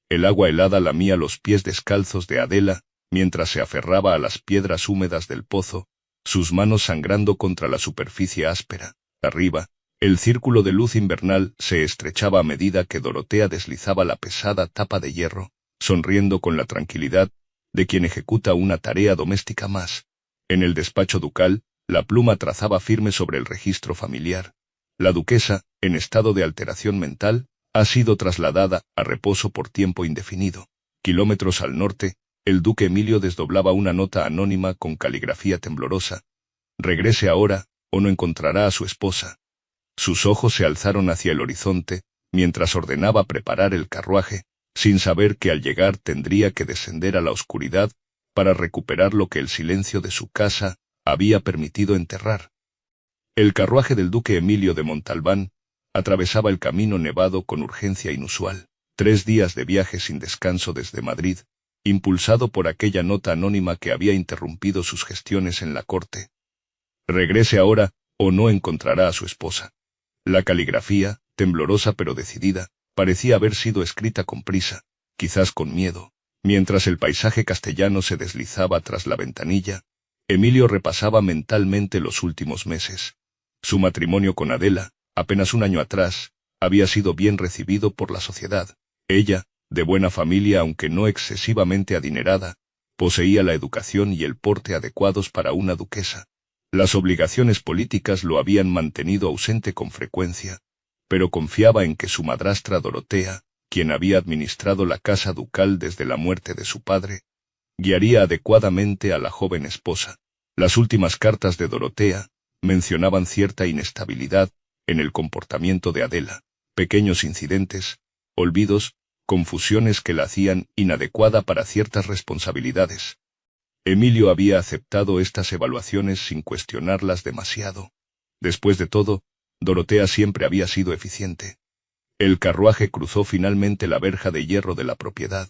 El agua helada lamía los pies descalzos de Adela, mientras se aferraba a las piedras húmedas del pozo, sus manos sangrando contra la superficie áspera. Arriba, el círculo de luz invernal se estrechaba a medida que Dorotea deslizaba la pesada tapa de hierro, sonriendo con la tranquilidad de quien ejecuta una tarea doméstica más. En el despacho ducal, la pluma trazaba firme sobre el registro familiar. La duquesa, en estado de alteración mental, ha sido trasladada a reposo por tiempo indefinido. Kilómetros al norte, el duque Emilio desdoblaba una nota anónima con caligrafía temblorosa. Regrese ahora, o no encontrará a su esposa. Sus ojos se alzaron hacia el horizonte, mientras ordenaba preparar el carruaje, sin saber que al llegar tendría que descender a la oscuridad para recuperar lo que el silencio de su casa había permitido enterrar. El carruaje del duque Emilio de Montalbán atravesaba el camino nevado con urgencia inusual. 3 días de viaje sin descanso desde Madrid, impulsado por aquella nota anónima que había interrumpido sus gestiones en la corte. Regrese ahora, o no encontrará a su esposa. La caligrafía, temblorosa pero decidida, parecía haber sido escrita con prisa, quizás con miedo. Mientras el paisaje castellano se deslizaba tras la ventanilla, Emilio repasaba mentalmente los últimos meses. Su matrimonio con Adela, apenas un año atrás, había sido bien recibido por la sociedad. Ella, de buena familia aunque no excesivamente adinerada, poseía la educación y el porte adecuados para una duquesa. Las obligaciones políticas lo habían mantenido ausente con frecuencia, pero confiaba en que su madrastra Dorotea, quien había administrado la casa ducal desde la muerte de su padre, guiaría adecuadamente a la joven esposa. Las últimas cartas de Dorotea mencionaban cierta inestabilidad en el comportamiento de Adela, pequeños incidentes, olvidos, confusiones que la hacían inadecuada para ciertas responsabilidades. Emilio había aceptado estas evaluaciones sin cuestionarlas demasiado. Después de todo, Dorotea siempre había sido eficiente. El carruaje cruzó finalmente la verja de hierro de la propiedad.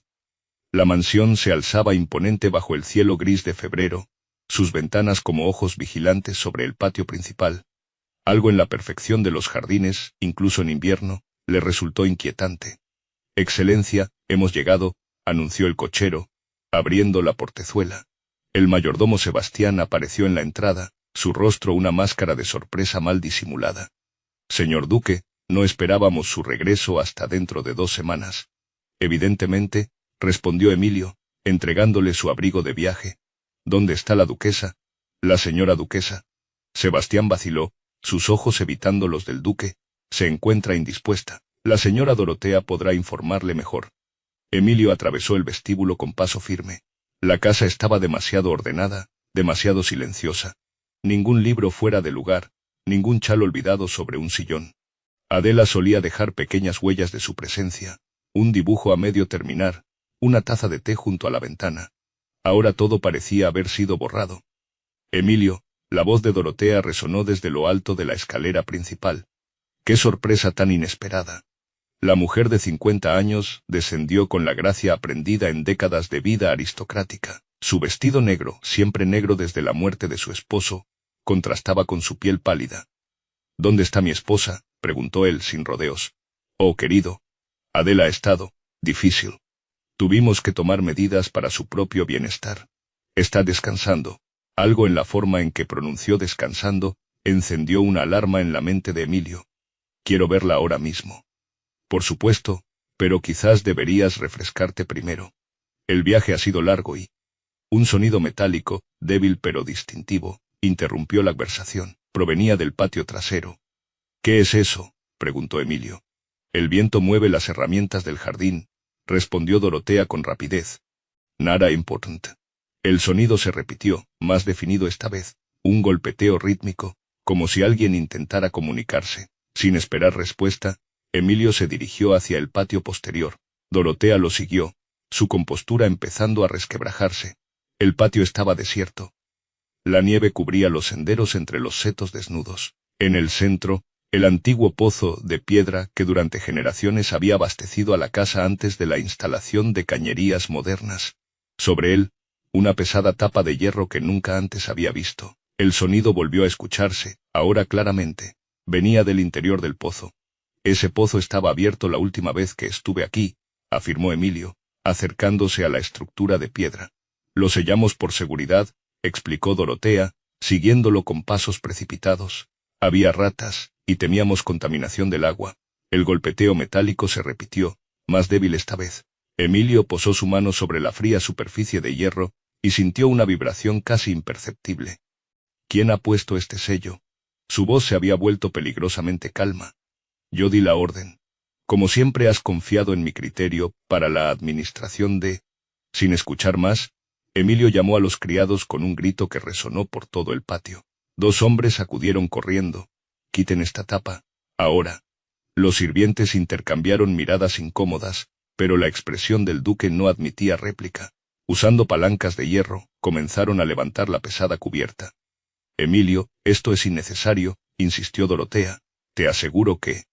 La mansión se alzaba imponente bajo el cielo gris de febrero, sus ventanas como ojos vigilantes sobre el patio principal. Algo en la perfección de los jardines, incluso en invierno, le resultó inquietante. Excelencia, hemos llegado, anunció el cochero, abriendo la portezuela. El mayordomo Sebastián apareció en la entrada, su rostro una máscara de sorpresa mal disimulada. Señor duque, no esperábamos su regreso hasta dentro de 2 semanas. Evidentemente, respondió Emilio, entregándole su abrigo de viaje. ¿Dónde está la duquesa? La señora duquesa. Sebastián vaciló, sus ojos evitando los del duque. Se encuentra indispuesta. La señora Dorotea podrá informarle mejor. Emilio atravesó el vestíbulo con paso firme. La casa estaba demasiado ordenada, demasiado silenciosa. Ningún libro fuera de lugar, ningún chal olvidado sobre un sillón. Adela solía dejar pequeñas huellas de su presencia, un dibujo a medio terminar, una taza de té junto a la ventana. Ahora todo parecía haber sido borrado. Emilio, la voz de Dorotea resonó desde lo alto de la escalera principal. ¡Qué sorpresa tan inesperada! La mujer de 50 años descendió con la gracia aprendida en décadas de vida aristocrática. Su vestido negro, siempre negro desde la muerte de su esposo, contrastaba con su piel pálida. ¿Dónde está mi esposa?, preguntó él sin rodeos. Oh, querido. Adela ha estado difícil. Tuvimos que tomar medidas para su propio bienestar. Está descansando. Algo en la forma en que pronunció descansando encendió una alarma en la mente de Emilio. Quiero verla ahora mismo. Por supuesto, pero quizás deberías refrescarte primero. El viaje ha sido largo y... Un sonido metálico, débil pero distintivo, interrumpió la conversación. Provenía del patio trasero. ¿Qué es eso?, preguntó Emilio. El viento mueve las herramientas del jardín, respondió Dorotea con rapidez. Nada important. El sonido se repitió, más definido esta vez, un golpeteo rítmico, como si alguien intentara comunicarse. Sin esperar respuesta, Emilio se dirigió hacia el patio posterior. Dorotea lo siguió, su compostura empezando a resquebrajarse. El patio estaba desierto. La nieve cubría los senderos entre los setos desnudos. En el centro, el antiguo pozo de piedra que durante generaciones había abastecido a la casa antes de la instalación de cañerías modernas. Sobre él, una pesada tapa de hierro que nunca antes había visto. El sonido volvió a escucharse, ahora claramente. Venía del interior del pozo. Ese pozo estaba abierto la última vez que estuve aquí, afirmó Emilio, acercándose a la estructura de piedra. Lo sellamos por seguridad, explicó Dorotea, siguiéndolo con pasos precipitados. Había ratas, y temíamos contaminación del agua. El golpeteo metálico se repitió, más débil esta vez. Emilio posó su mano sobre la fría superficie de hierro, y sintió una vibración casi imperceptible. ¿Quién ha puesto este sello? Su voz se había vuelto peligrosamente calma. Yo di la orden. Como siempre has confiado en mi criterio para la administración de... Sin escuchar más, Emilio llamó a los criados con un grito que resonó por todo el patio. 2 hombres acudieron corriendo. Quiten esta tapa, ahora. Los sirvientes intercambiaron miradas incómodas, pero la expresión del duque no admitía réplica. Usando palancas de hierro, comenzaron a levantar la pesada cubierta. Emilio, esto es innecesario, insistió Dorotea. Te aseguro que...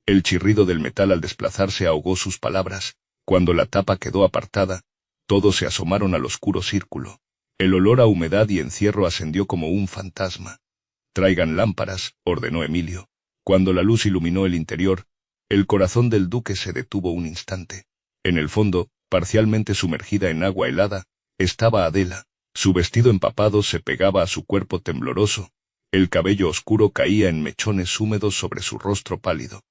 El chirrido del metal al desplazarse ahogó sus palabras. Cuando la tapa quedó apartada, todos se asomaron al oscuro círculo. El olor a humedad y encierro ascendió como un fantasma. Traigan lámparas, ordenó Emilio. Cuando la luz iluminó el interior, el corazón del duque se detuvo un instante. En el fondo, parcialmente sumergida en agua helada, estaba Adela. Su vestido empapado se pegaba a su cuerpo tembloroso. El cabello oscuro caía en mechones húmedos sobre su rostro pálido.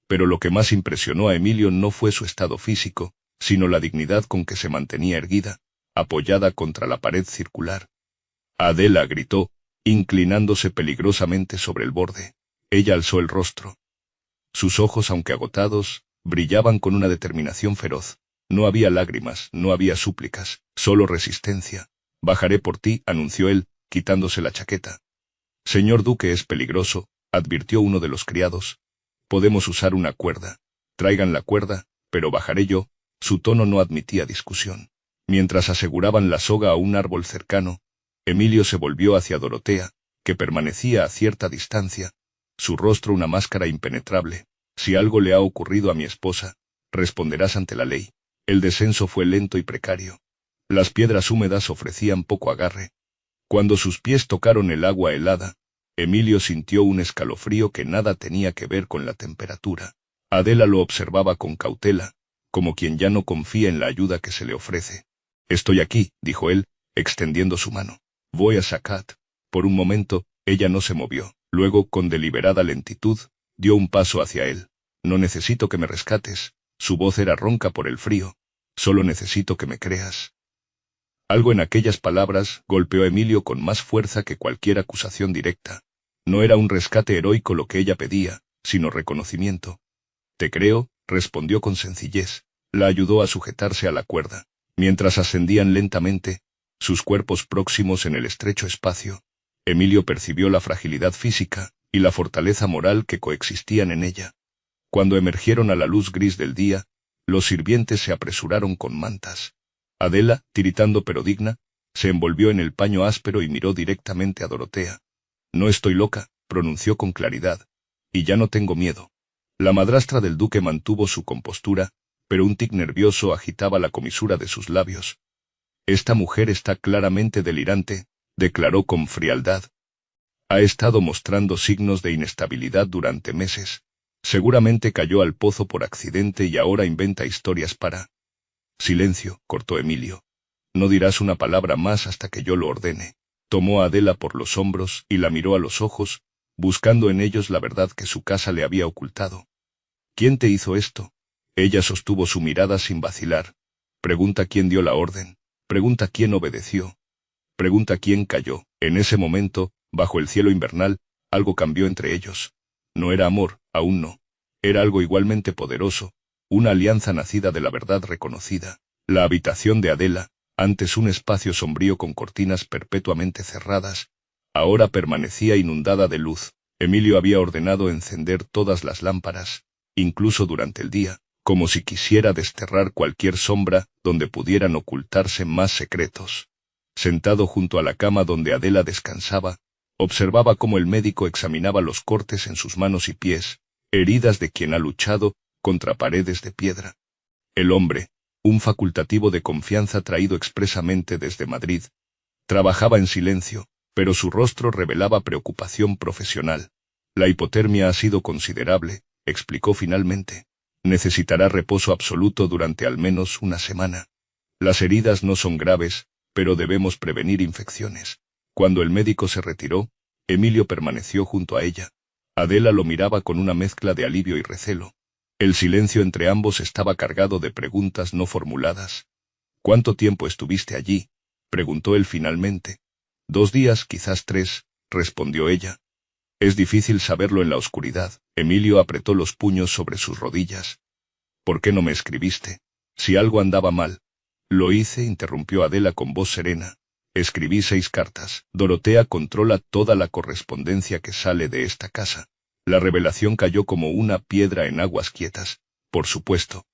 Pero lo que más impresionó a Emilio no fue su estado físico, sino la dignidad con que se mantenía erguida, apoyada contra la pared circular. Adela gritó, inclinándose peligrosamente sobre el borde. Ella alzó el rostro. Sus ojos, aunque agotados, brillaban con una determinación feroz. No había lágrimas, no había súplicas, solo resistencia. Bajaré por ti, anunció él, quitándose la chaqueta. Señor duque, es peligroso, advirtió uno de los criados. Podemos usar una cuerda. Traigan la cuerda, pero bajaré yo. Su tono no admitía discusión. Mientras aseguraban la soga a un árbol cercano, Emilio se volvió hacia Dorotea, que permanecía a cierta distancia, su rostro una máscara impenetrable. Si algo le ha ocurrido a mi esposa, responderás ante la ley. El descenso fue lento y precario. Las piedras húmedas ofrecían poco agarre. Cuando sus pies tocaron el agua helada, Emilio sintió un escalofrío que nada tenía que ver con la temperatura. Adela lo observaba con cautela, como quien ya no confía en la ayuda que se le ofrece. Estoy aquí, dijo él, extendiendo su mano. Voy a Sacat. Por un momento, ella no se movió. Luego, con deliberada lentitud, dio un paso hacia él. No necesito que me rescates. Su voz era ronca por el frío. Solo necesito que me creas. Algo en aquellas palabras golpeó a Emilio con más fuerza que cualquier acusación directa. No era un rescate heroico lo que ella pedía, sino reconocimiento. Te creo, respondió con sencillez. La ayudó a sujetarse a la cuerda. Mientras ascendían lentamente, sus cuerpos próximos en el estrecho espacio, Emilio percibió la fragilidad física y la fortaleza moral que coexistían en ella. Cuando emergieron a la luz gris del día, los sirvientes se apresuraron con mantas. Adela, tiritando pero digna, se envolvió en el paño áspero y miró directamente a Dorotea. No estoy loca, pronunció con claridad, y ya no tengo miedo. La madrastra del duque mantuvo su compostura, pero un tic nervioso agitaba la comisura de sus labios. Esta mujer está claramente delirante, declaró con frialdad. Ha estado mostrando signos de inestabilidad durante meses. Seguramente cayó al pozo por accidente y ahora inventa historias para... Silencio, cortó Emilio. No dirás una palabra más hasta que yo lo ordene. Tomó a Adela por los hombros y la miró a los ojos, buscando en ellos la verdad que su casa le había ocultado. ¿Quién te hizo esto? Ella sostuvo su mirada sin vacilar. Pregunta quién dio la orden. Pregunta quién obedeció. Pregunta quién cayó. En ese momento, bajo el cielo invernal, algo cambió entre ellos. No era amor, aún no. Era algo igualmente poderoso, una alianza nacida de la verdad reconocida. La habitación de Adela, antes un espacio sombrío con cortinas perpetuamente cerradas, ahora permanecía inundada de luz. Emilio había ordenado encender todas las lámparas, incluso durante el día, como si quisiera desterrar cualquier sombra donde pudieran ocultarse más secretos. Sentado junto a la cama donde Adela descansaba, observaba cómo el médico examinaba los cortes en sus manos y pies, heridas de quien ha luchado contra paredes de piedra. El hombre, un facultativo de confianza traído expresamente desde Madrid, trabajaba en silencio, pero su rostro revelaba preocupación profesional. La hipotermia ha sido considerable, explicó finalmente. Necesitará reposo absoluto durante al menos una semana. Las heridas no son graves, pero debemos prevenir infecciones. Cuando el médico se retiró, Emilio permaneció junto a ella. Adela lo miraba con una mezcla de alivio y recelo. El silencio entre ambos estaba cargado de preguntas no formuladas. ¿Cuánto tiempo estuviste allí?, preguntó él finalmente. 2 días, quizás 3, respondió ella. Es difícil saberlo en la oscuridad. Emilio apretó los puños sobre sus rodillas. ¿Por qué no me escribiste? Si algo andaba mal. Lo hice, interrumpió Adela con voz serena. Escribí 6 cartas. Dorotea controla toda la correspondencia que sale de esta casa. La revelación cayó como una piedra en aguas quietas. Por supuesto.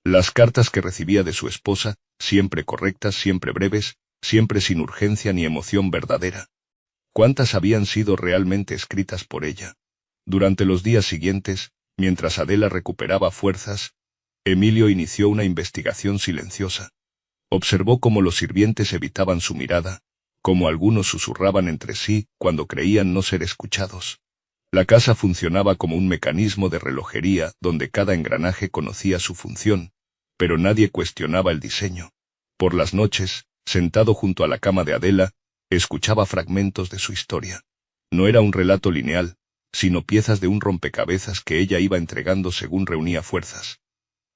Las cartas que recibía de su esposa, siempre correctas, siempre breves, siempre sin urgencia ni emoción verdadera. ¿Cuántas habían sido realmente escritas por ella? Durante los días siguientes, mientras Adela recuperaba fuerzas, Emilio inició una investigación silenciosa. Observó cómo los sirvientes evitaban su mirada, cómo algunos susurraban entre sí cuando creían no ser escuchados. La casa funcionaba como un mecanismo de relojería donde cada engranaje conocía su función, pero nadie cuestionaba el diseño. Por las noches, sentado junto a la cama de Adela, escuchaba fragmentos de su historia. No era un relato lineal, sino piezas de un rompecabezas que ella iba entregando según reunía fuerzas.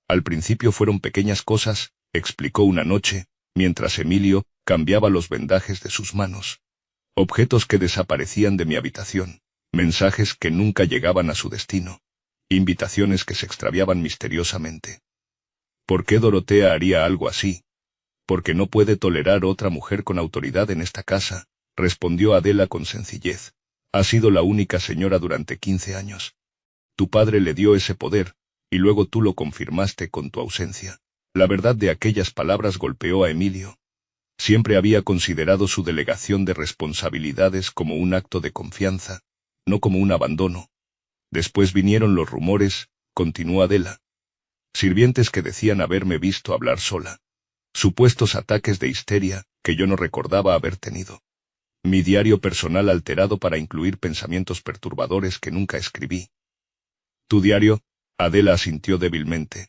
Al principio fueron pequeñas cosas, explicó una noche, mientras Emilio cambiaba los vendajes de sus manos. Objetos que desaparecían de mi habitación, mensajes que nunca llegaban a su destino, invitaciones que se extraviaban misteriosamente. ¿Por qué Dorotea haría algo así? Porque no puede tolerar otra mujer con autoridad en esta casa, respondió Adela con sencillez. Ha sido la única señora durante 15 años. Tu padre le dio ese poder, y luego tú lo confirmaste con tu ausencia. La verdad de aquellas palabras golpeó a Emilio. Siempre había considerado su delegación de responsabilidades como un acto de confianza, no como un abandono. Después vinieron los rumores, continuó Adela. Sirvientes que decían haberme visto hablar sola. Supuestos ataques de histeria que yo no recordaba haber tenido. Mi diario personal alterado para incluir pensamientos perturbadores que nunca escribí. ¿Tu diario? Adela asintió débilmente.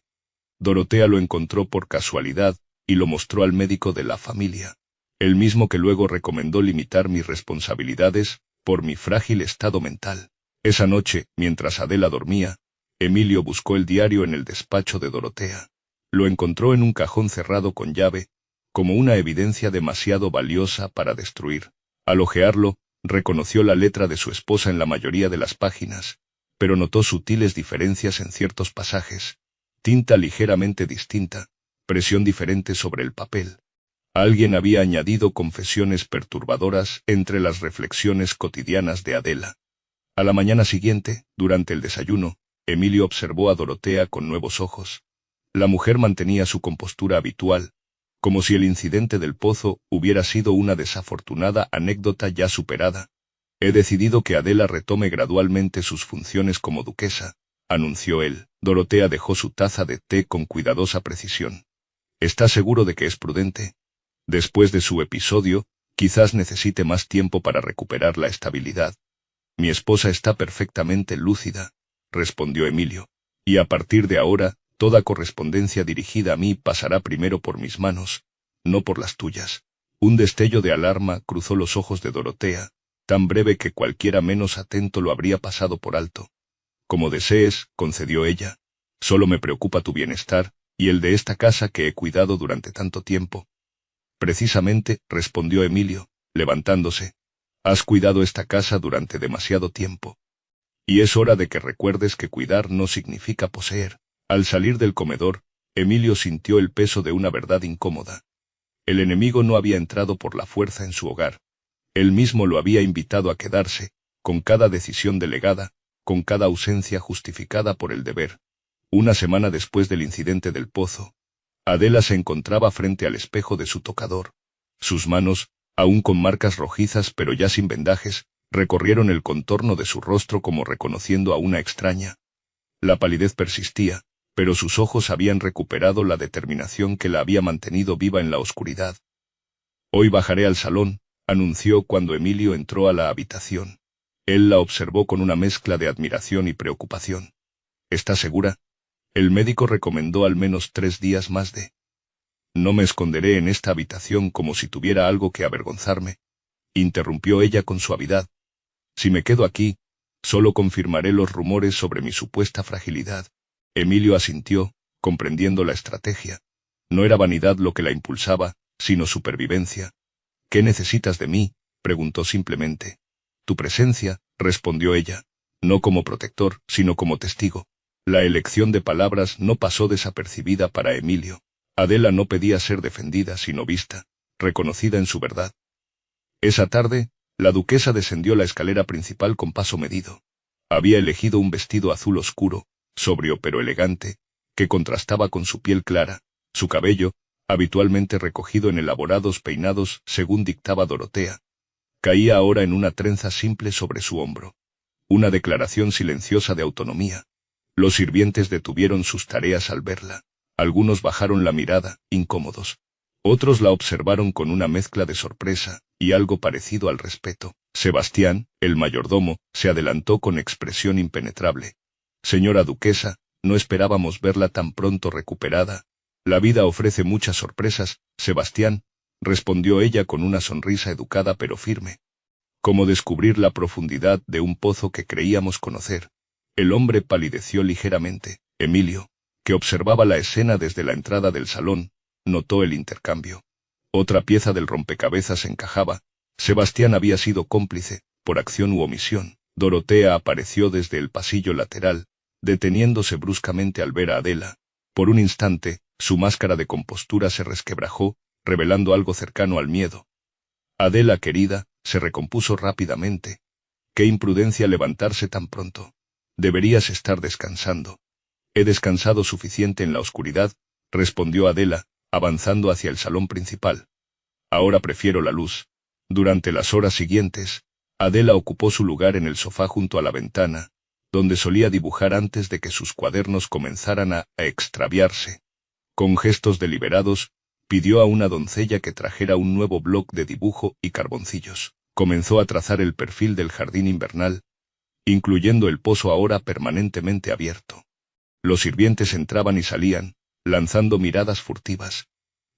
Dorotea lo encontró por casualidad y lo mostró al médico de la familia, el mismo que luego recomendó limitar mis responsabilidades por mi frágil estado mental. Esa noche, mientras Adela dormía, Emilio buscó el diario en el despacho de Dorotea. Lo encontró en un cajón cerrado con llave, como una evidencia demasiado valiosa para destruir. Al hojearlo, reconoció la letra de su esposa en la mayoría de las páginas, pero notó sutiles diferencias en ciertos pasajes. Tinta ligeramente distinta, presión diferente sobre el papel. Alguien había añadido confesiones perturbadoras entre las reflexiones cotidianas de Adela. A la mañana siguiente, durante el desayuno, Emilio observó a Dorotea con nuevos ojos. La mujer mantenía su compostura habitual, como si el incidente del pozo hubiera sido una desafortunada anécdota ya superada. He decidido que Adela retome gradualmente sus funciones como duquesa, anunció él. Dorotea dejó su taza de té con cuidadosa precisión. ¿Estás seguro de que es prudente? Después de su episodio, quizás necesite más tiempo para recuperar la estabilidad. Mi esposa está perfectamente lúcida, respondió Emilio, y a partir de ahora, toda correspondencia dirigida a mí pasará primero por mis manos, no por las tuyas. Un destello de alarma cruzó los ojos de Dorotea, tan breve que cualquiera menos atento lo habría pasado por alto. Como desees, concedió ella. Solo me preocupa tu bienestar, y el de esta casa que he cuidado durante tanto tiempo. Precisamente, respondió Emilio, levantándose. Has cuidado esta casa durante demasiado tiempo. Y es hora de que recuerdes que cuidar no significa poseer. Al salir del comedor, Emilio sintió el peso de una verdad incómoda. El enemigo no había entrado por la fuerza en su hogar. Él mismo lo había invitado a quedarse, con cada decisión delegada, con cada ausencia justificada por el deber. Una semana después del incidente del pozo, Adela se encontraba frente al espejo de su tocador. Sus manos, aún con marcas rojizas pero ya sin vendajes, recorrieron el contorno de su rostro como reconociendo a una extraña. La palidez persistía, pero sus ojos habían recuperado la determinación que la había mantenido viva en la oscuridad. Hoy bajaré al salón, anunció cuando Emilio entró a la habitación. Él la observó con una mezcla de admiración y preocupación. ¿Estás segura? El médico recomendó al menos 3 días más de... No me esconderé en esta habitación como si tuviera algo que avergonzarme, interrumpió ella con suavidad. Si me quedo aquí, solo confirmaré los rumores sobre mi supuesta fragilidad. Emilio asintió, comprendiendo la estrategia. No era vanidad lo que la impulsaba, sino supervivencia. ¿Qué necesitas de mí?, preguntó simplemente. Tu presencia, respondió ella, no como protector, sino como testigo. La elección de palabras no pasó desapercibida para Emilio. Adela no pedía ser defendida sino vista, reconocida en su verdad. Esa tarde, la duquesa descendió la escalera principal con paso medido. Había elegido un vestido azul oscuro, sobrio pero elegante, que contrastaba con su piel clara, su cabello, habitualmente recogido en elaborados peinados según dictaba Dorotea. Caía ahora en una trenza simple sobre su hombro. Una declaración silenciosa de autonomía. Los sirvientes detuvieron sus tareas al verla. Algunos bajaron la mirada, incómodos. Otros la observaron con una mezcla de sorpresa y algo parecido al respeto. Sebastián, el mayordomo, se adelantó con expresión impenetrable. Señora duquesa, no esperábamos verla tan pronto recuperada. La vida ofrece muchas sorpresas, Sebastián, respondió ella con una sonrisa educada pero firme. Como descubrir la profundidad de un pozo que creíamos conocer. El hombre palideció ligeramente. Emilio, que observaba la escena desde la entrada del salón, notó el intercambio. Otra pieza del rompecabezas encajaba. Sebastián había sido cómplice, por acción u omisión. Dorotea apareció desde el pasillo lateral, deteniéndose bruscamente al ver a Adela. Por un instante, su máscara de compostura se resquebrajó, revelando algo cercano al miedo. Adela querida, se recompuso rápidamente. Qué imprudencia levantarse tan pronto. Deberías estar descansando. He descansado suficiente en la oscuridad, respondió Adela, avanzando hacia el salón principal. Ahora prefiero la luz. Durante las horas siguientes, Adela ocupó su lugar en el sofá junto a la ventana, donde solía dibujar antes de que sus cuadernos comenzaran a extraviarse. Con gestos deliberados, pidió a una doncella que trajera un nuevo bloc de dibujo y carboncillos. Comenzó a trazar el perfil del jardín invernal, incluyendo el pozo ahora permanentemente abierto. Los sirvientes entraban y salían, lanzando miradas furtivas.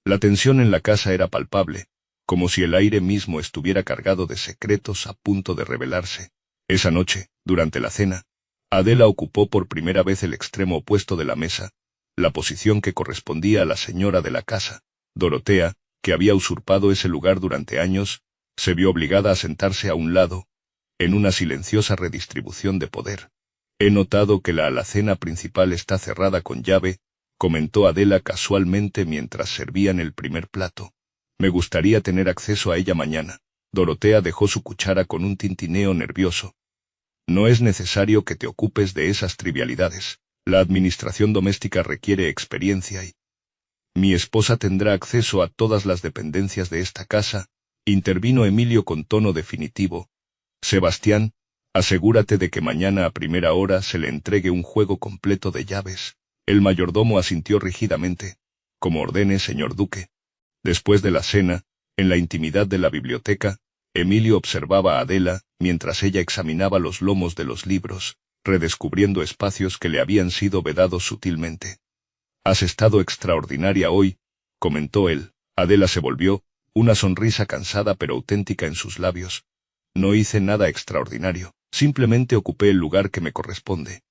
La tensión en la casa era palpable, como si el aire mismo estuviera cargado de secretos a punto de revelarse. Esa noche, durante la cena, Adela ocupó por primera vez el extremo opuesto de la mesa, la posición que correspondía a la señora de la casa. Dorotea, que había usurpado ese lugar durante años, se vio obligada a sentarse a un lado, en una silenciosa redistribución de poder. He notado que la alacena principal está cerrada con llave, comentó Adela casualmente mientras servían el primer plato. Me gustaría tener acceso a ella mañana. Dorotea dejó su cuchara con un tintineo nervioso. No es necesario que te ocupes de esas trivialidades. La administración doméstica requiere experiencia y... Mi esposa tendrá acceso a todas las dependencias de esta casa, intervino Emilio con tono definitivo. Sebastián, asegúrate de que mañana a primera hora se le entregue un juego completo de llaves. El mayordomo asintió rígidamente. Como ordene, señor duque. Después de la cena, en la intimidad de la biblioteca, Emilio observaba a Adela, mientras ella examinaba los lomos de los libros, redescubriendo espacios que le habían sido vedados sutilmente. Has estado extraordinaria hoy, comentó él. Adela se volvió, una sonrisa cansada pero auténtica en sus labios. No hice nada extraordinario, simplemente ocupé el lugar que me corresponde.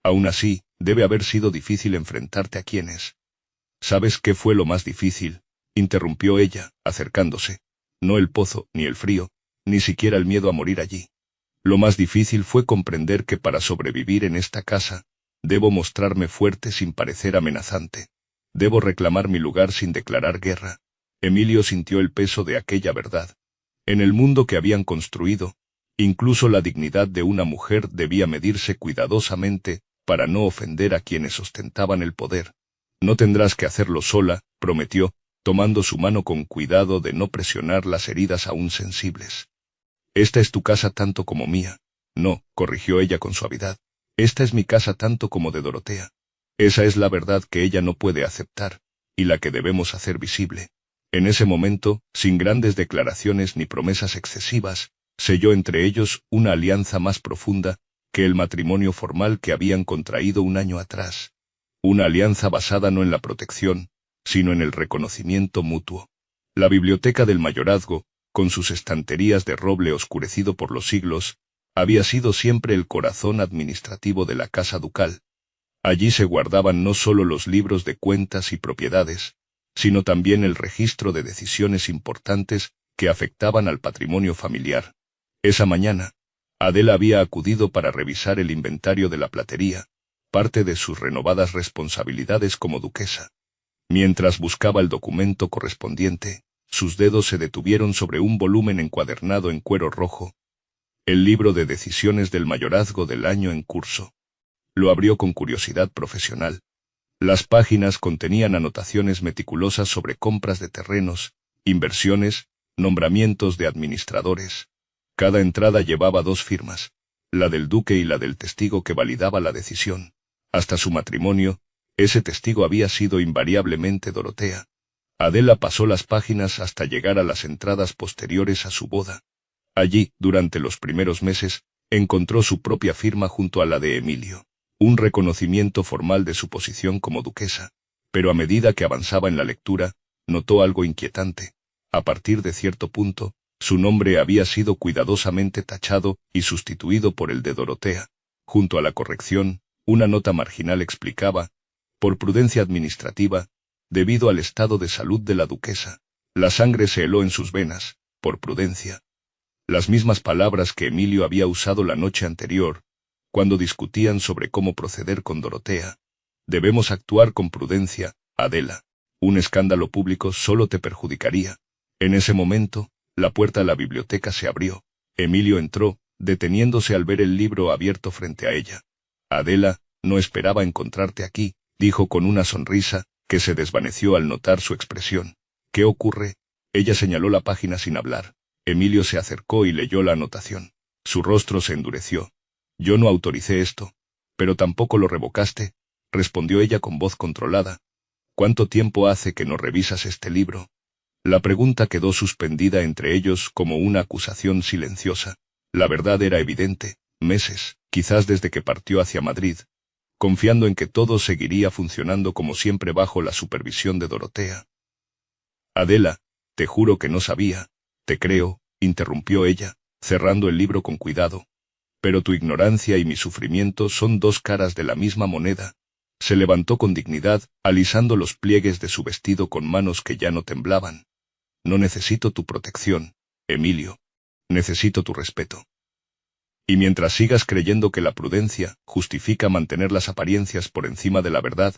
Aún así, debe haber sido difícil enfrentarte a quienes. ¿Sabes qué fue lo más difícil?, interrumpió ella, acercándose. No el pozo, ni el frío, ni siquiera el miedo a morir allí. Lo más difícil fue comprender que para sobrevivir en esta casa, debo mostrarme fuerte sin parecer amenazante. Debo reclamar mi lugar sin declarar guerra. Emilio sintió el peso de aquella verdad. En el mundo que habían construido, incluso la dignidad de una mujer debía medirse cuidadosamente para no ofender a quienes ostentaban el poder. No tendrás que hacerlo sola, prometió, tomando su mano con cuidado de no presionar las heridas aún sensibles. Esta es tu casa tanto como mía. No, corrigió ella con suavidad. Esta es mi casa tanto como de Dorotea. Esa es la verdad que ella no puede aceptar, y la que debemos hacer visible. En ese momento, sin grandes declaraciones ni promesas excesivas, selló entre ellos una alianza más profunda que el matrimonio formal que habían contraído un año atrás. una alianza basada no en la protección, sino en el reconocimiento mutuo. La biblioteca del mayorazgo, con sus estanterías de roble oscurecido por los siglos, había sido siempre el corazón administrativo de la casa ducal. Allí se guardaban no solo los libros de cuentas y propiedades, sino también el registro de decisiones importantes que afectaban al patrimonio familiar. Esa mañana, Adela había acudido para revisar el inventario de la platería, parte de sus renovadas responsabilidades como duquesa. Mientras buscaba el documento correspondiente, sus dedos se detuvieron sobre un volumen encuadernado en cuero rojo, el libro de decisiones del mayorazgo del año en curso. Lo abrió con curiosidad profesional. Las páginas contenían anotaciones meticulosas sobre compras de terrenos, inversiones, nombramientos de administradores. Cada entrada llevaba 2 firmas, la del duque y la del testigo que validaba la decisión. Hasta su matrimonio, ese testigo había sido invariablemente Dorotea. Adela pasó las páginas hasta llegar a las entradas posteriores a su boda. Allí, durante los primeros meses, encontró su propia firma junto a la de Emilio, un reconocimiento formal de su posición como duquesa. Pero a medida que avanzaba en la lectura, notó algo inquietante. A partir de cierto punto, su nombre había sido cuidadosamente tachado y sustituido por el de Dorotea. Junto a la corrección, una nota marginal explicaba, por prudencia administrativa, debido al estado de salud de la duquesa, la sangre se heló en sus venas, por prudencia. Las mismas palabras que Emilio había usado la noche anterior, cuando discutían sobre cómo proceder con Dorotea. Debemos actuar con prudencia, Adela. Un escándalo público solo te perjudicaría. En ese momento, la puerta a la biblioteca se abrió. Emilio entró, deteniéndose al ver el libro abierto frente a ella. Adela, no esperaba encontrarte aquí, dijo con una sonrisa, que se desvaneció al notar su expresión. ¿Qué ocurre? Ella señaló la página sin hablar. Emilio se acercó y leyó la anotación. Su rostro se endureció. Yo no autoricé esto. Pero tampoco lo revocaste, respondió ella con voz controlada. ¿Cuánto tiempo hace que no revisas este libro? La pregunta quedó suspendida entre ellos como una acusación silenciosa. La verdad era evidente, meses, quizás desde que partió hacia Madrid, confiando en que todo seguiría funcionando como siempre bajo la supervisión de Dorotea. Adela, te juro que no sabía. Te creo, interrumpió ella, cerrando el libro con cuidado. Pero tu ignorancia y mi sufrimiento son 2 caras de la misma moneda. Se levantó con dignidad, alisando los pliegues de su vestido con manos que ya no temblaban. No necesito tu protección, Emilio. Necesito tu respeto. Y mientras sigas creyendo que la prudencia justifica mantener las apariencias por encima de la verdad,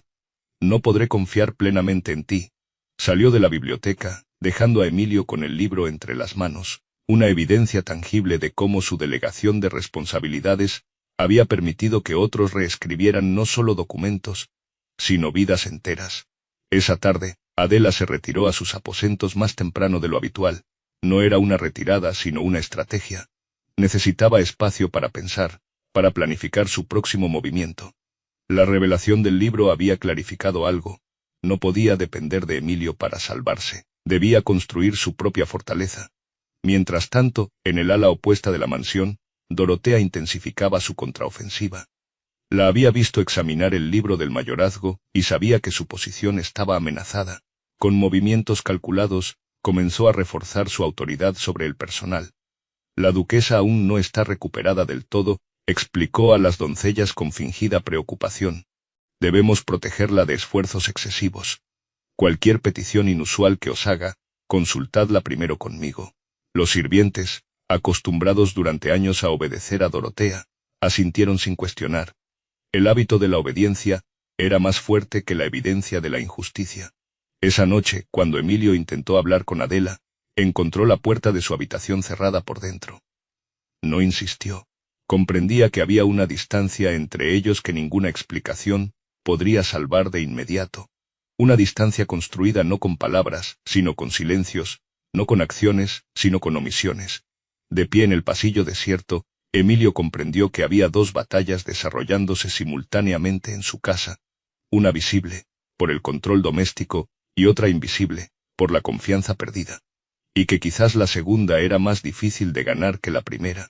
no podré confiar plenamente en ti. Salió de la biblioteca, dejando a Emilio con el libro entre las manos, una evidencia tangible de cómo su delegación de responsabilidades había permitido que otros reescribieran no solo documentos, sino vidas enteras. Esa tarde, Adela se retiró a sus aposentos más temprano de lo habitual. No era una retirada, sino una estrategia. Necesitaba espacio para pensar, para planificar su próximo movimiento. La revelación del libro había clarificado algo. No podía depender de Emilio para salvarse. Debía construir su propia fortaleza. Mientras tanto, en el ala opuesta de la mansión, Dorotea intensificaba su contraofensiva. La había visto examinar el libro del mayorazgo y sabía que su posición estaba amenazada. Con movimientos calculados, comenzó a reforzar su autoridad sobre el personal. La duquesa aún no está recuperada del todo, explicó a las doncellas con fingida preocupación. Debemos protegerla de esfuerzos excesivos. Cualquier petición inusual que os haga, consultadla primero conmigo. Los sirvientes, acostumbrados durante años a obedecer a Dorotea, asintieron sin cuestionar. El hábito de la obediencia era más fuerte que la evidencia de la injusticia. Esa noche, cuando Emilio intentó hablar con Adela, encontró la puerta de su habitación cerrada por dentro. No insistió. Comprendía que había una distancia entre ellos que ninguna explicación podría salvar de inmediato. Una distancia construida no con palabras, sino con silencios, no con acciones, sino con omisiones. De pie en el pasillo desierto, Emilio comprendió que había 2 batallas desarrollándose simultáneamente en su casa. Una visible, por el control doméstico, y otra invisible, por la confianza perdida. Y que quizás la segunda era más difícil de ganar que la primera.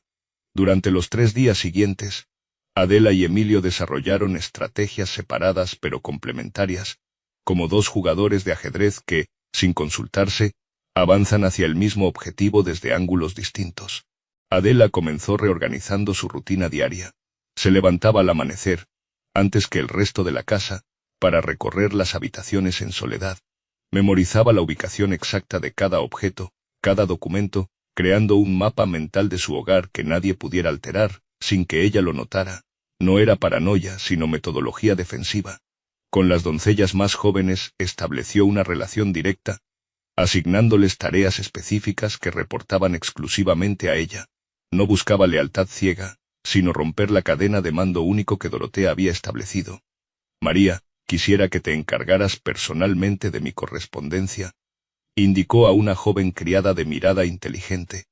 Durante los 3 días siguientes, Adela y Emilio desarrollaron estrategias separadas pero complementarias, como dos jugadores de ajedrez que, sin consultarse, avanzan hacia el mismo objetivo desde ángulos distintos. Adela comenzó reorganizando su rutina diaria. Se levantaba al amanecer, antes que el resto de la casa, para recorrer las habitaciones en soledad. Memorizaba la ubicación exacta de cada objeto, cada documento, creando un mapa mental de su hogar que nadie pudiera alterar, sin que ella lo notara. No era paranoia, sino metodología defensiva. Con las doncellas más jóvenes estableció una relación directa, asignándoles tareas específicas que reportaban exclusivamente a ella. No buscaba lealtad ciega, sino romper la cadena de mando único que Dorotea había establecido. María, quisiera que te encargaras personalmente de mi correspondencia, indicó a una joven criada de mirada inteligente.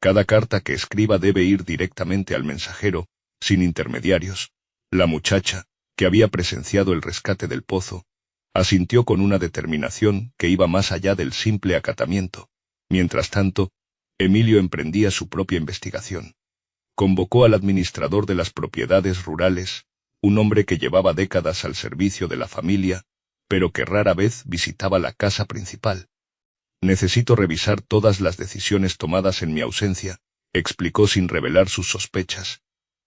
Cada carta que escriba debe ir directamente al mensajero, sin intermediarios. La muchacha, que había presenciado el rescate del pozo, asintió con una determinación que iba más allá del simple acatamiento. Mientras tanto, Emilio emprendía su propia investigación. Convocó al administrador de las propiedades rurales, un hombre que llevaba décadas al servicio de la familia, pero que rara vez visitaba la casa principal. Necesito revisar todas las decisiones tomadas en mi ausencia, explicó sin revelar sus sospechas,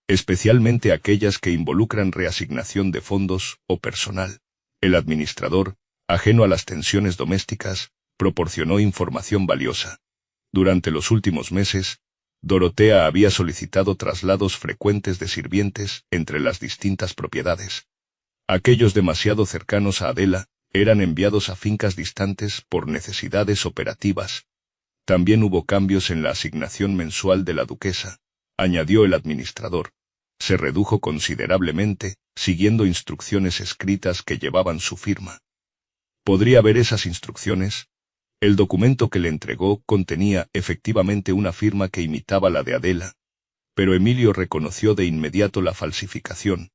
especialmente aquellas que involucran reasignación de fondos o personal. El administrador, ajeno a las tensiones domésticas, proporcionó información valiosa. Durante los últimos meses, Dorotea había solicitado traslados frecuentes de sirvientes entre las distintas propiedades. Aquellos demasiado cercanos a Adela eran enviados a fincas distantes por necesidades operativas. También hubo cambios en la asignación mensual de la duquesa, añadió el administrador. Se redujo considerablemente, siguiendo instrucciones escritas que llevaban su firma. ¿Podría ver esas instrucciones? El documento que le entregó contenía efectivamente una firma que imitaba la de Adela, pero Emilio reconoció de inmediato la falsificación.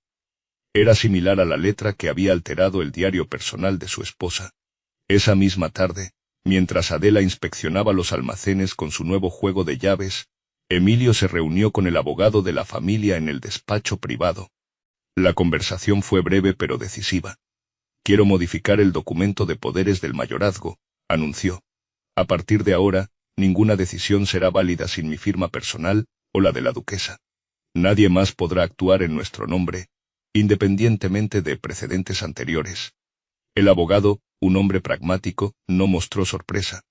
Era similar a la letra que había alterado el diario personal de su esposa. Esa misma tarde, mientras Adela inspeccionaba los almacenes con su nuevo juego de llaves, Emilio se reunió con el abogado de la familia en el despacho privado. La conversación fue breve pero decisiva. Quiero modificar el documento de poderes del mayorazgo, anunció. A partir de ahora, ninguna decisión será válida sin mi firma personal o la de la duquesa. Nadie más podrá actuar en nuestro nombre, independientemente de precedentes anteriores. El abogado, un hombre pragmático, no mostró sorpresa.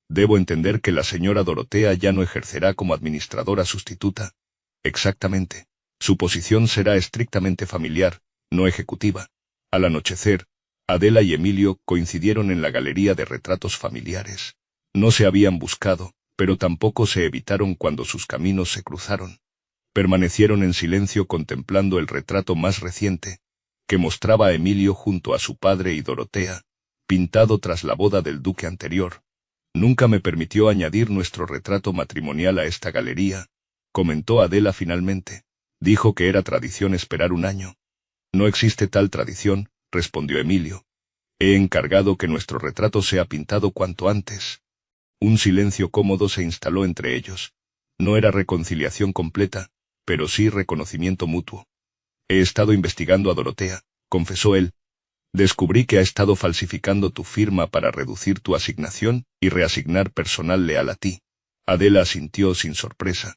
Debo entender que la señora Dorotea ya no ejercerá como administradora sustituta. Exactamente. Su posición será estrictamente familiar, no ejecutiva. Al anochecer, Adela y Emilio coincidieron en la galería de retratos familiares. No se habían buscado, pero tampoco se evitaron cuando sus caminos se cruzaron. Permanecieron en silencio contemplando el retrato más reciente, que mostraba a Emilio junto a su padre y Dorotea, pintado tras la boda del duque anterior. Nunca me permitió añadir nuestro retrato matrimonial a esta galería, comentó Adela finalmente. Dijo que era tradición esperar un año. No existe tal tradición, respondió Emilio. He encargado que nuestro retrato sea pintado cuanto antes. Un silencio cómodo se instaló entre ellos. No era reconciliación completa, pero sí reconocimiento mutuo. He estado investigando a Dorotea, confesó él. Descubrí que ha estado falsificando tu firma para reducir tu asignación y reasignar personal leal a ti. Adela asintió sin sorpresa.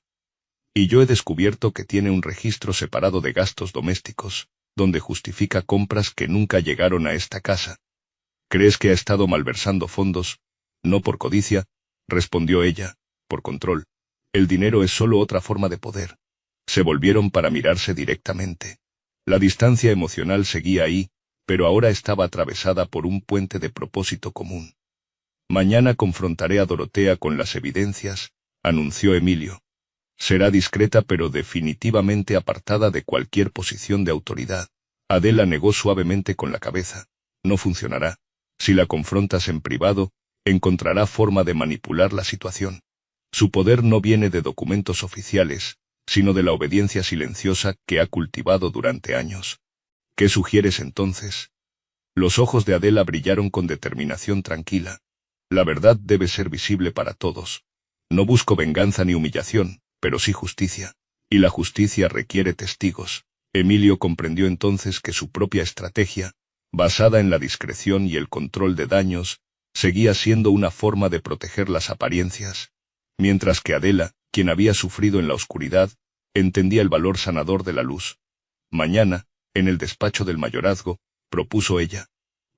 Y yo he descubierto que tiene un registro separado de gastos domésticos, donde justifica compras que nunca llegaron a esta casa. ¿Crees que ha estado malversando fondos? No por codicia, respondió ella, por control. El dinero es solo otra forma de poder. Se volvieron para mirarse directamente. La distancia emocional seguía ahí, pero ahora estaba atravesada por un puente de propósito común. Mañana confrontaré a Dorotea con las evidencias, anunció Emilio. Será discreta pero definitivamente apartada de cualquier posición de autoridad. Adela negó suavemente con la cabeza. No funcionará. Si la confrontas en privado, encontrará forma de manipular la situación. Su poder no viene de documentos oficiales, sino de la obediencia silenciosa que ha cultivado durante años. ¿Qué sugieres entonces? Los ojos de Adela brillaron con determinación tranquila. La verdad debe ser visible para todos. No busco venganza ni humillación, pero sí justicia. Y la justicia requiere testigos. Emilio comprendió entonces que su propia estrategia, basada en la discreción y el control de daños, seguía siendo una forma de proteger las apariencias, mientras que Adela, quien había sufrido en la oscuridad, entendía el valor sanador de la luz. Mañana, en el despacho del mayorazgo, propuso ella,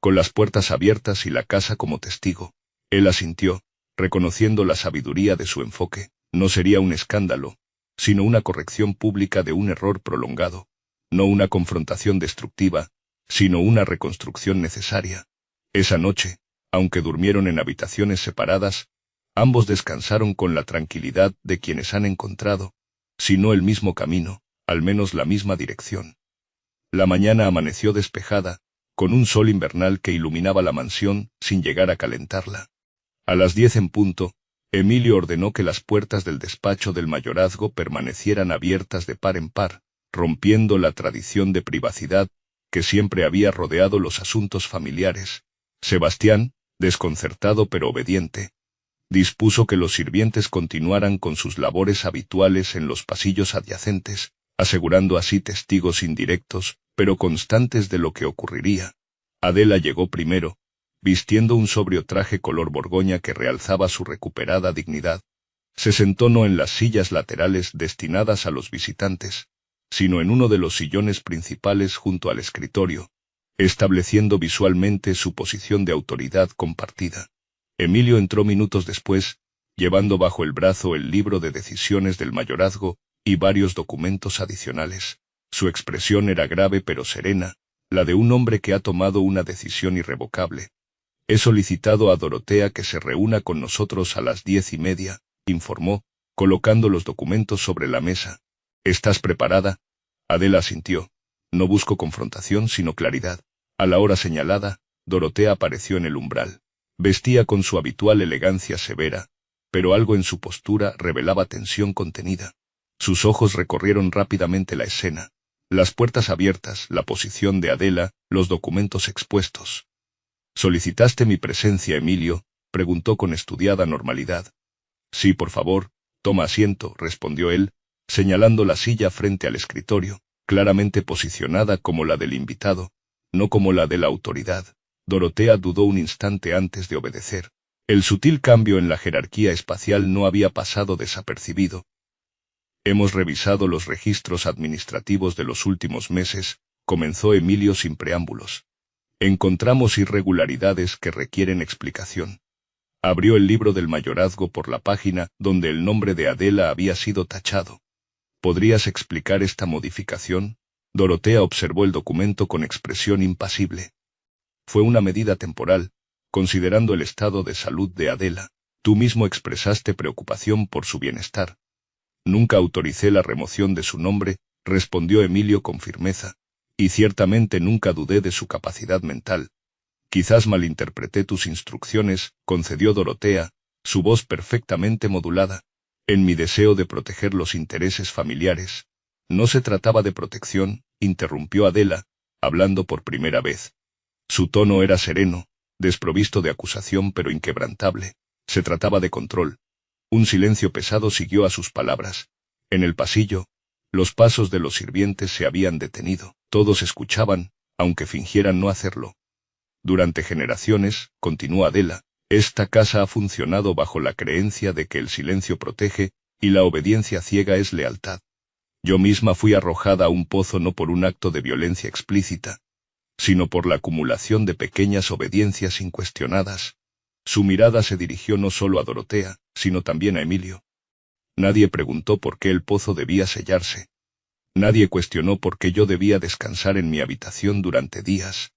con las puertas abiertas y la casa como testigo. Él asintió, reconociendo la sabiduría de su enfoque. No sería un escándalo, sino una corrección pública de un error prolongado. No una confrontación destructiva, sino una reconstrucción necesaria. Esa noche, aunque durmieron en habitaciones separadas, ambos descansaron con la tranquilidad de quienes han encontrado, si no el mismo camino, al menos la misma dirección. La mañana amaneció despejada, con un sol invernal que iluminaba la mansión sin llegar a calentarla. A las 10 en punto, Emilio ordenó que las puertas del despacho del mayorazgo permanecieran abiertas de par en par, rompiendo la tradición de privacidad que siempre había rodeado los asuntos familiares. Sebastián, desconcertado pero obediente, dispuso que los sirvientes continuaran con sus labores habituales en los pasillos adyacentes, asegurando así testigos indirectos, pero constantes de lo que ocurriría. Adela llegó primero, vistiendo un sobrio traje color borgoña que realzaba su recuperada dignidad. Se sentó no en las sillas laterales destinadas a los visitantes, sino en uno de los sillones principales junto al escritorio, estableciendo visualmente su posición de autoridad compartida. Emilio entró minutos después, llevando bajo el brazo el libro de decisiones del mayorazgo y varios documentos adicionales. Su expresión era grave pero serena, la de un hombre que ha tomado una decisión irrevocable. He solicitado a Dorotea que se reúna con nosotros a las 10:30, informó, colocando los documentos sobre la mesa. ¿Estás preparada? Adela asintió. No busco confrontación sino claridad. A la hora señalada, Dorotea apareció en el umbral. Vestía con su habitual elegancia severa, pero algo en su postura revelaba tensión contenida. Sus ojos recorrieron rápidamente la escena, las puertas abiertas, la posición de Adela, los documentos expuestos. ¿Solicitaste mi presencia, Emilio?, preguntó con estudiada normalidad. Sí, por favor, toma asiento, respondió él, señalando la silla frente al escritorio, claramente posicionada como la del invitado, no como la de la autoridad. Dorotea dudó un instante antes de obedecer. El sutil cambio en la jerarquía espacial no había pasado desapercibido. Hemos revisado los registros administrativos de los últimos meses, comenzó Emilio sin preámbulos. Encontramos irregularidades que requieren explicación. Abrió el libro del mayorazgo por la página donde el nombre de Adela había sido tachado. ¿Podrías explicar esta modificación? Dorotea observó el documento con expresión impasible. Fue una medida temporal, considerando el estado de salud de Adela. Tú mismo expresaste preocupación por su bienestar. Nunca autoricé la remoción de su nombre, respondió Emilio con firmeza, y ciertamente nunca dudé de su capacidad mental. Quizás malinterpreté tus instrucciones, concedió Dorotea, su voz perfectamente modulada. En mi deseo de proteger los intereses familiares. No se trataba de protección, interrumpió Adela, hablando por primera vez. Su tono era sereno, desprovisto de acusación pero inquebrantable. Se trataba de control. Un silencio pesado siguió a sus palabras. En el pasillo, los pasos de los sirvientes se habían detenido. Todos escuchaban, aunque fingieran no hacerlo. Durante generaciones, continuó Adela, esta casa ha funcionado bajo la creencia de que el silencio protege, y la obediencia ciega es lealtad. Yo misma fui arrojada a un pozo no por un acto de violencia explícita, sino por la acumulación de pequeñas obediencias incuestionadas. Su mirada se dirigió no solo a Dorotea, sino también a Emilio. Nadie preguntó por qué el pozo debía sellarse. Nadie cuestionó por qué yo debía descansar en mi habitación durante días.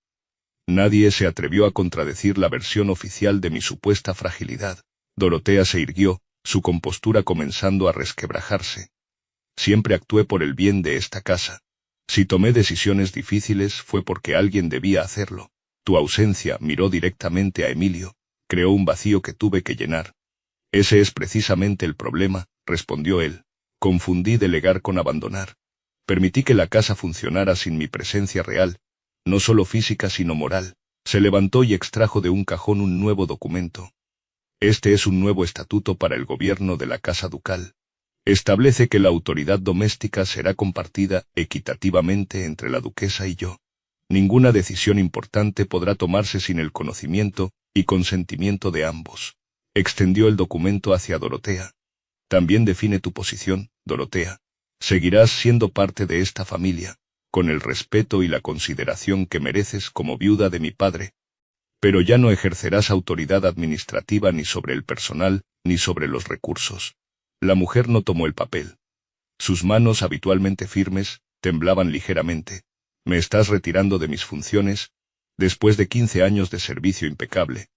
Nadie se atrevió a contradecir la versión oficial de mi supuesta fragilidad. Dorotea se irguió, su compostura comenzando a resquebrajarse. Siempre actué por el bien de esta casa. Si tomé decisiones difíciles fue porque alguien debía hacerlo. Tu ausencia, miró directamente a Emilio, creó un vacío que tuve que llenar. Ese es precisamente el problema, respondió él. Confundí delegar con abandonar. Permití que la casa funcionara sin mi presencia real, no solo física sino moral. Se levantó y extrajo de un cajón un nuevo documento. Este es un nuevo estatuto para el gobierno de la casa ducal. Establece que la autoridad doméstica será compartida equitativamente entre la duquesa y yo. Ninguna decisión importante podrá tomarse sin el conocimiento y consentimiento de ambos. Extendió el documento hacia Dorotea. También define tu posición, Dorotea. Seguirás siendo parte de esta familia, con el respeto y la consideración que mereces como viuda de mi padre. Pero ya no ejercerás autoridad administrativa ni sobre el personal, ni sobre los recursos. La mujer no tomó el papel. Sus manos, habitualmente firmes, temblaban ligeramente. Me estás retirando de mis funciones, después de 15 años de servicio impecable.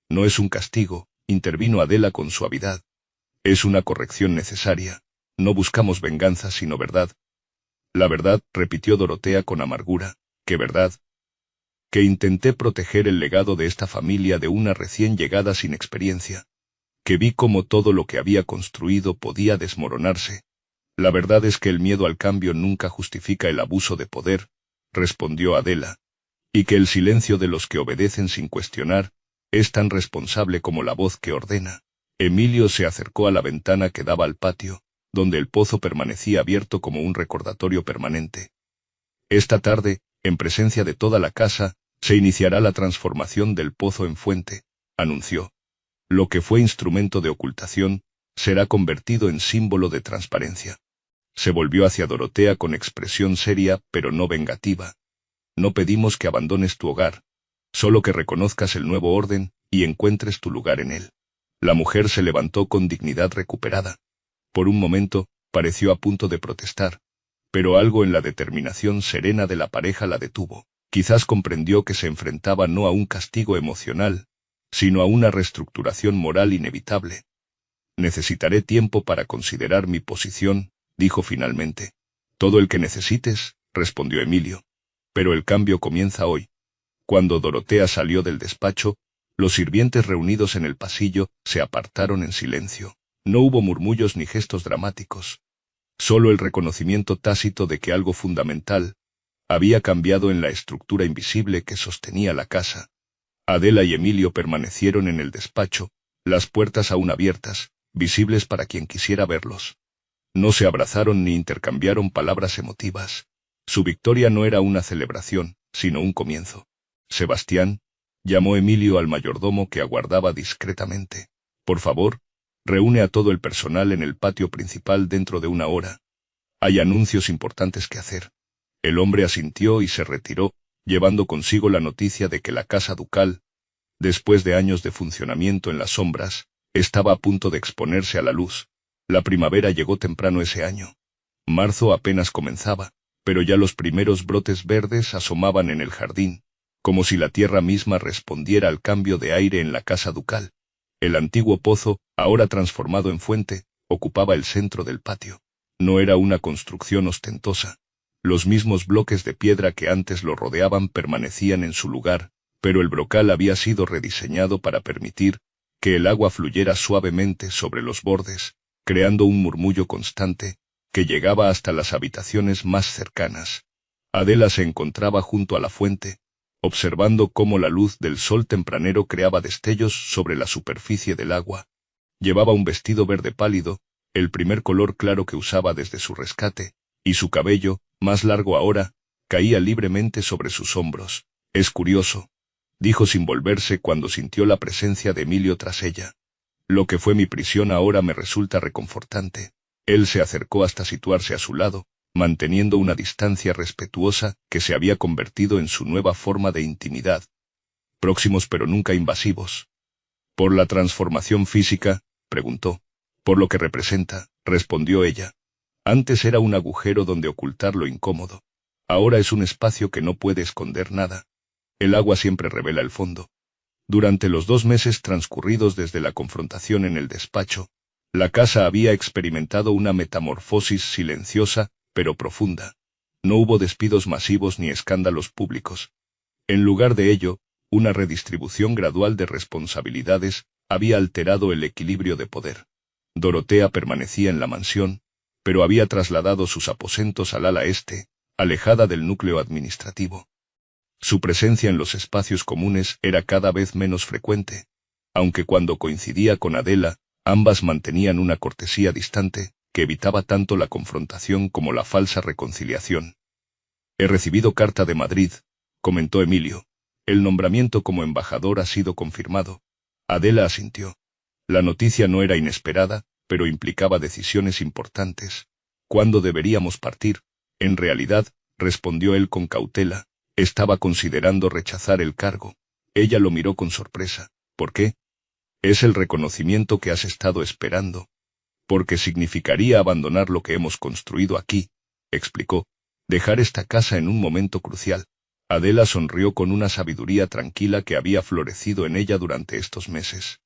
No es un castigo, intervino Adela con suavidad. Es una corrección necesaria. No buscamos venganza sino verdad. La verdad, repitió Dorotea con amargura. ¿Qué verdad? Que intenté proteger el legado de esta familia de una recién llegada sin experiencia. Que vi cómo todo lo que había construido podía desmoronarse. La verdad es que el miedo al cambio nunca justifica el abuso de poder, respondió Adela, y que el silencio de los que obedecen sin cuestionar es tan responsable como la voz que ordena. Emilio se acercó a la ventana que daba al patio, donde el pozo permanecía abierto como un recordatorio permanente. Esta tarde, en presencia de toda la casa, se iniciará la transformación del pozo en fuente, anunció. Lo que fue instrumento de ocultación, será convertido en símbolo de transparencia. Se volvió hacia Dorotea con expresión seria pero no vengativa. No pedimos que abandones tu hogar, solo que reconozcas el nuevo orden y encuentres tu lugar en él. La mujer se levantó con dignidad recuperada. Por un momento, pareció a punto de protestar, pero algo en la determinación serena de la pareja la detuvo. Quizás comprendió que se enfrentaba no a un castigo emocional, sino a una reestructuración moral inevitable. Necesitaré tiempo para considerar mi posición, dijo finalmente. Todo el que necesites, respondió Emilio. Pero el cambio comienza hoy. Cuando Dorotea salió del despacho, los sirvientes reunidos en el pasillo se apartaron en silencio. No hubo murmullos ni gestos dramáticos. Solo el reconocimiento tácito de que algo fundamental había cambiado en la estructura invisible que sostenía la casa. Adela y Emilio permanecieron en el despacho, las puertas aún abiertas, visibles para quien quisiera verlos. No se abrazaron ni intercambiaron palabras emotivas. Su victoria no era una celebración, sino un comienzo. Sebastián, llamó Emilio al mayordomo que aguardaba discretamente. Por favor, reúne a todo el personal en el patio principal dentro de una hora. Hay anuncios importantes que hacer. El hombre asintió y se retiró, llevando consigo la noticia de que la casa ducal, después de años de funcionamiento en las sombras, estaba a punto de exponerse a la luz. La primavera llegó temprano ese año. Marzo apenas comenzaba, pero ya los primeros brotes verdes asomaban en el jardín, como si la tierra misma respondiera al cambio de aire en la casa ducal. El antiguo pozo, ahora transformado en fuente, ocupaba el centro del patio. No era una construcción ostentosa. Los mismos bloques de piedra que antes lo rodeaban permanecían en su lugar, pero el brocal había sido rediseñado para permitir que el agua fluyera suavemente sobre los bordes, creando un murmullo constante que llegaba hasta las habitaciones más cercanas. Adela se encontraba junto a la fuente, observando cómo la luz del sol tempranero creaba destellos sobre la superficie del agua. Llevaba un vestido verde pálido, el primer color claro que usaba desde su rescate, y su cabello, más largo ahora, caía libremente sobre sus hombros. Es curioso, dijo sin volverse cuando sintió la presencia de Emilio tras ella. Lo que fue mi prisión ahora me resulta reconfortante. Él se acercó hasta situarse a su lado, manteniendo una distancia respetuosa que se había convertido en su nueva forma de intimidad. Próximos pero nunca invasivos. ¿Por la transformación física?, preguntó. Por lo que representa, respondió ella. Antes era un agujero donde ocultar lo incómodo. Ahora es un espacio que no puede esconder nada. El agua siempre revela el fondo. Durante los 2 meses transcurridos desde la confrontación en el despacho, la casa había experimentado una metamorfosis silenciosa, pero profunda. No hubo despidos masivos ni escándalos públicos. En lugar de ello, una redistribución gradual de responsabilidades había alterado el equilibrio de poder. Dorotea permanecía en la mansión, pero había trasladado sus aposentos al ala este, alejada del núcleo administrativo. Su presencia en los espacios comunes era cada vez menos frecuente, aunque cuando coincidía con Adela, ambas mantenían una cortesía distante, que evitaba tanto la confrontación como la falsa reconciliación. He recibido carta de Madrid, comentó Emilio. El nombramiento como embajador ha sido confirmado. Adela asintió. La noticia no era inesperada, pero implicaba decisiones importantes. ¿Cuándo deberíamos partir? En realidad, respondió él con cautela, estaba considerando rechazar el cargo. Ella lo miró con sorpresa. ¿Por qué? Es el reconocimiento que has estado esperando. Porque significaría abandonar lo que hemos construido aquí, explicó. Dejar esta casa en un momento crucial. Adela sonrió con una sabiduría tranquila que había florecido en ella durante estos meses.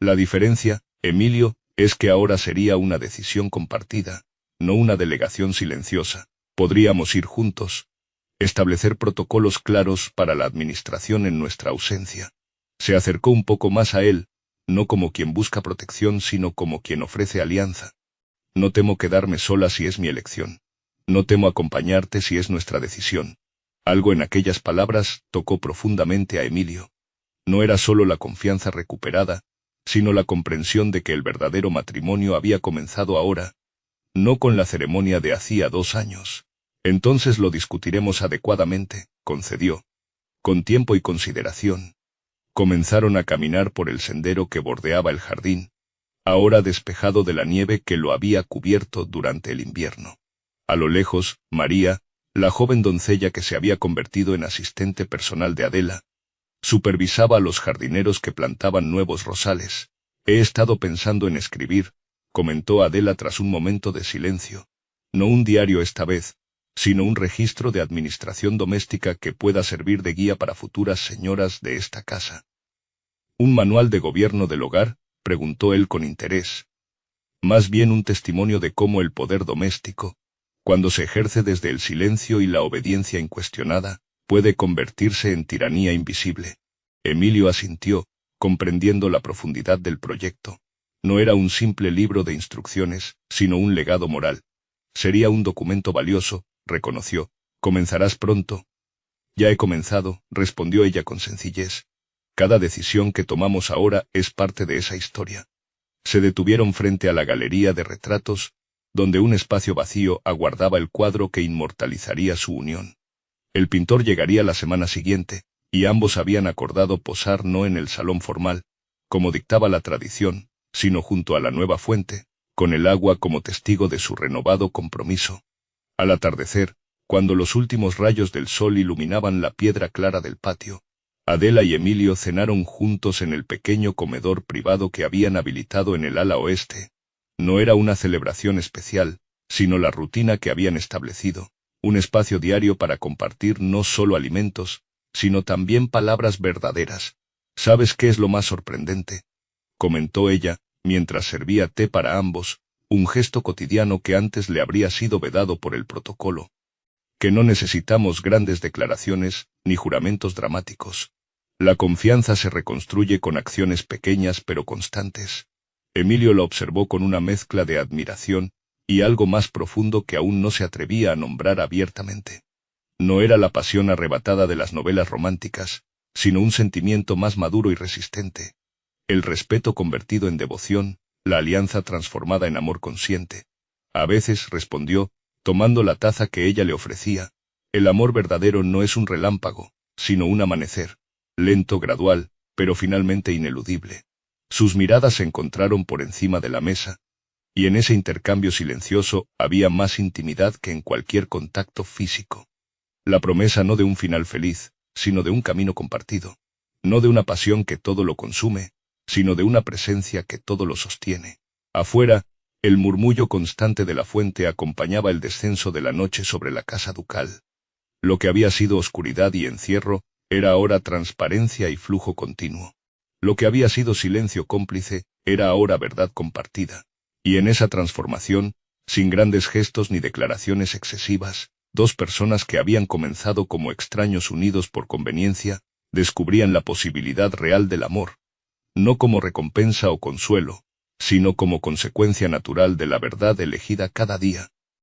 La diferencia, Emilio, es que ahora sería una decisión compartida, no una delegación silenciosa. Podríamos ir juntos. Establecer protocolos claros para la administración en nuestra ausencia. Se acercó un poco más a él, no como quien busca protección sino como quien ofrece alianza. No temo quedarme sola si es mi elección. No temo acompañarte si es nuestra decisión. Algo en aquellas palabras tocó profundamente a Emilio. No era solo la confianza recuperada, sino la comprensión de que el verdadero matrimonio había comenzado ahora, no con la ceremonia de hacía 2 años. Entonces lo discutiremos adecuadamente, concedió. Con tiempo y consideración. Comenzaron a caminar por el sendero que bordeaba el jardín, ahora despejado de la nieve que lo había cubierto durante el invierno. A lo lejos, María, la joven doncella que se había convertido en asistente personal de Adela, supervisaba a los jardineros que plantaban nuevos rosales. He estado pensando en escribir, comentó Adela tras un momento de silencio. No un diario esta vez, sino un registro de administración doméstica que pueda servir de guía para futuras señoras de esta casa. ¿Un manual de gobierno del hogar?, preguntó él con interés. Más bien un testimonio de cómo el poder doméstico, cuando se ejerce desde el silencio y la obediencia incuestionada, puede convertirse en tiranía invisible. Emilio asintió, comprendiendo la profundidad del proyecto. No era un simple libro de instrucciones, sino un legado moral. Sería un documento valioso, reconoció. Comenzarás pronto. Ya he comenzado, respondió ella con sencillez. Cada decisión que tomamos ahora es parte de esa historia. Se detuvieron frente a la galería de retratos, donde un espacio vacío aguardaba el cuadro que inmortalizaría su unión. El pintor llegaría la semana siguiente, y ambos habían acordado posar no en el salón formal, como dictaba la tradición, sino junto a la nueva fuente, con el agua como testigo de su renovado compromiso. Al atardecer, cuando los últimos rayos del sol iluminaban la piedra clara del patio, Adela y Emilio cenaron juntos en el pequeño comedor privado que habían habilitado en el ala oeste. No era una celebración especial, sino la rutina que habían establecido, un espacio diario para compartir no solo alimentos, sino también palabras verdaderas. ¿Sabes qué es lo más sorprendente?, comentó ella, mientras servía té para ambos, un gesto cotidiano que antes le habría sido vedado por el protocolo. Que no necesitamos grandes declaraciones, ni juramentos dramáticos. La confianza se reconstruye con acciones pequeñas pero constantes. Emilio lo observó con una mezcla de admiración y algo más profundo que aún no se atrevía a nombrar abiertamente. No era la pasión arrebatada de las novelas románticas, sino un sentimiento más maduro y resistente. El respeto convertido en devoción, la alianza transformada en amor consciente. A veces, respondió, tomando la taza que ella le ofrecía, el amor verdadero no es un relámpago, sino un amanecer, lento, gradual, pero finalmente ineludible. Sus miradas se encontraron por encima de la mesa, y en ese intercambio silencioso había más intimidad que en cualquier contacto físico. La promesa no de un final feliz, sino de un camino compartido. No de una pasión que todo lo consume, sino de una presencia que todo lo sostiene. Afuera, el murmullo constante de la fuente acompañaba el descenso de la noche sobre la casa ducal. Lo que había sido oscuridad y encierro, era ahora transparencia y flujo continuo. Lo que había sido silencio cómplice, era ahora verdad compartida. Y en esa transformación, sin grandes gestos ni declaraciones excesivas, 2 personas que habían comenzado como extraños unidos por conveniencia, descubrían la posibilidad real del amor. No como recompensa o consuelo, sino como consecuencia natural de la verdad elegida cada día.